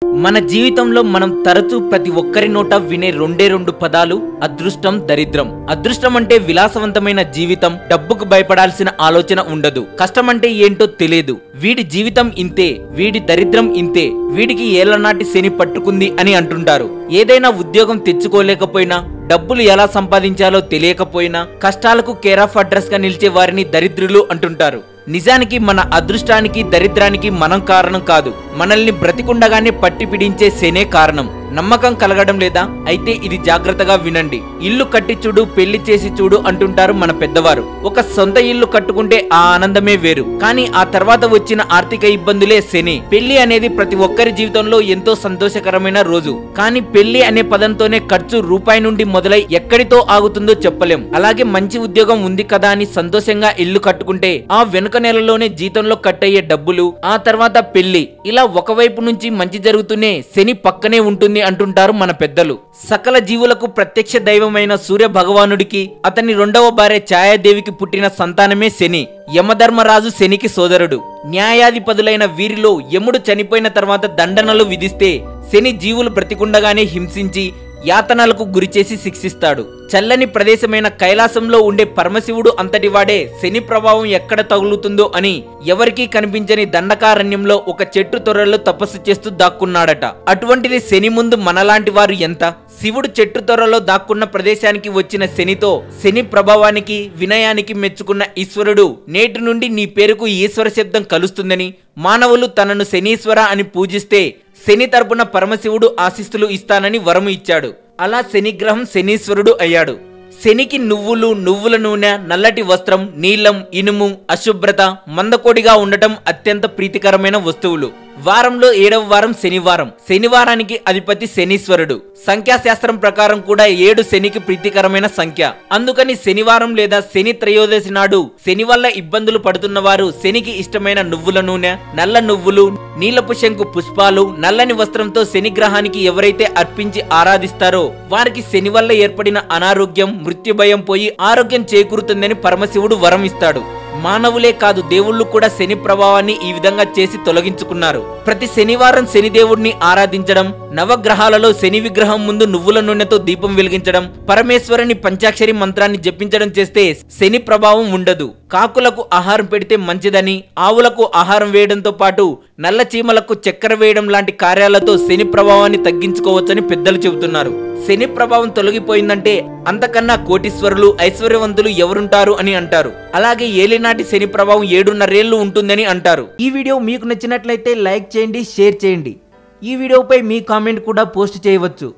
మన జీవితంలో మనం తరచూ ప్రతి ఒక్కరి నోట వినే రెండు పదాలు అదృష్టం, దరిద్రం. అదృష్టం అంటే విలాసవంతమైన జీవితం, డబ్బుకు భయపడాల్సిన ఆలోచన ఉండదు. కష్టం అంటే ఏంటో తెలియదు. వీడి జీవితం ఇంతే, వీడి దరిద్రం ఇంతే, వీడికి ఏళ్లనాటి శని పట్టుకుంది అని అంటుంటారు. ఏదైనా ఉద్యోగం తెచ్చుకోలేకపోయినా, డబ్బులు ఎలా సంపాదించాలో తెలియకపోయినా, కష్టాలకు కేర్ ఆఫ్ అడ్రస్ గా నిలిచే వారిని దరిద్రులు అంటుంటారు. నిజానికి మన అదృష్టానికి, దరిద్రానికి మనం కారణం కాదు. మనల్ని బ్రతికుండగానే పట్టి పిడించే శనే కారణం. నమ్మకం కలగడం లేదా? అయితే ఇది జాగ్రత్తగా వినండి. ఇల్లు కట్టి చూడు, పెళ్లి చేసి చూడు అంటుంటారు మన పెద్దవారు. ఒక సొంత ఇల్లు కట్టుకుంటే ఆ ఆనందమే వేరు. కానీ ఆ తర్వాత వచ్చిన ఆర్థిక ఇబ్బందులే శని. పెళ్లి అనేది ప్రతి ఒక్కరి జీవితంలో ఎంతో సంతోషకరమైన రోజు. కానీ పెళ్లి అనే పదంతోనే ఖర్చు రూపాయి నుండి మొదలై ఎక్కడితో ఆగుతుందో చెప్పలేం. అలాగే మంచి ఉద్యోగం ఉంది కదా అని సంతోషంగా ఇల్లు కట్టుకుంటే ఆ వెనుక నెలలోనే జీతంలో కట్టయ్యే డబ్బులు, ఆ తర్వాత పెళ్లి, ఇలా ఒకవైపు నుంచి మంచి జరుగుతూనే శని పక్కనే ఉంటుంది అంటుంటారు మన పెద్దలు. సకల జీవులకు ప్రత్యక్ష దైవమైన సూర్య భగవానుడికి, అతని రెండవ భార్య ఛాయాదేవికి పుట్టిన సంతానమే శని. యమధర్మరాజు శనికి సోదరుడు. న్యాయాధిపతులైన వీరిలో యముడు చనిపోయిన తర్వాత దండనలు విధిస్తే శని జీవులు బ్రతికుండగానే హింసించి యాతనలకు గురిచేసి శిక్షిస్తాడు. చల్లని ప్రదేశమైన కైలాసంలో ఉండే పరమశివుడు అంతటి వాడే శని ప్రభావం ఎక్కడ తగులుతుందో అని ఎవరికీ కనిపించని దండకారణ్యంలో ఒక చెట్టు తొర్రలో తపస్సు చేస్తూ దాక్కున్నాడట. అటువంటిది శని ముందు మనలాంటి వారు ఎంత? శివుడు చెట్టు తొర్రలో దాక్కున్న ప్రదేశానికి వచ్చిన శనితో, శని ప్రభావానికి, వినయానికి మెచ్చుకున్న ఈశ్వరుడు, నేటి నుండి నీ పేరుకు ఈశ్వర శబ్దం కలుస్తుందని, మానవులు తనను శనీశ్వర అని పూజిస్తే శని తరపున పరమశివుడు ఆశీస్సులు ఇస్తానని వరము ఇచ్చాడు. అలా శనిగ్రహం శనీశ్వరుడు అయ్యాడు. శనికి నువ్వులు, నువ్వుల నూనె, నల్లటి వస్త్రం, నీలం, ఇనుము, అశుభ్రత, మందకోడిగా ఉండటం అత్యంత ప్రీతికరమైన వస్తువులు. వారంలో 7వ వారం శనివారం. శనివారానికి అధిపతి శనీశ్వరుడు. సంఖ్యాశాస్త్రం ప్రకారం కూడా 7 శనికి ప్రీతికరమైన సంఖ్య. అందుకని శనివారం లేదా శని త్రయోదశి నాడు శని వల్ల ఇబ్బందులు పడుతున్న వారు శనికి ఇష్టమైన నువ్వుల నూనె, నల్ల నువ్వులు, నీలపు శంకు పుష్పాలు, నల్లని వస్త్రంతో శని గ్రహానికి ఎవరైతే అర్పించి ఆరాధిస్తారో వారికి శని వల్ల ఏర్పడిన అనారోగ్యం, మృత్యు భయం పోయి ఆరోగ్యం చేకూరుతుందని పరమశివుడు వరం ఇస్తాడు. మానవులే కాదు, దేవుళ్ళు కూడా శని ప్రభావాన్ని ఈ విధంగా చేసి తొలగించుకున్నారు. ప్రతి శనివారం శనిదేవుడిని ఆరాధించడం, నవగ్రహాలలో శని విగ్రహం ముందు నువ్వుల నూనెతో దీపం వెలిగించడం, పరమేశ్వరుని పంచాక్షరి మంత్రాన్ని జపించడం చేస్తే శని ప్రభావం ఉండదు. కాకులకు ఆహారం పెడితే మంచిదని, ఆవులకు ఆహారం వేయడంతో పాటు నల్ల చీమలకు చక్కెర వేయడం లాంటి కార్యాలతో శని ప్రభావాన్ని తగ్గించుకోవచ్చని పెద్దలు చెబుతున్నారు. శని ప్రభావం తొలగిపోయిందంటే అంతకన్నా కోటీశ్వరులు, ఐశ్వర్యవంతులు ఎవరుంటారు అని అంటారు. అలాగే ఏలినాటి శని ప్రభావం 7.5 ఏళ్లు ఉంటుందని అంటారు. ఈ వీడియో మీకు నచ్చినట్లయితే లైక్ చేయండి, షేర్ చేయండి. ఈ వీడియోపై మీ కామెంట్ కూడా పోస్ట్ చేయవచ్చు.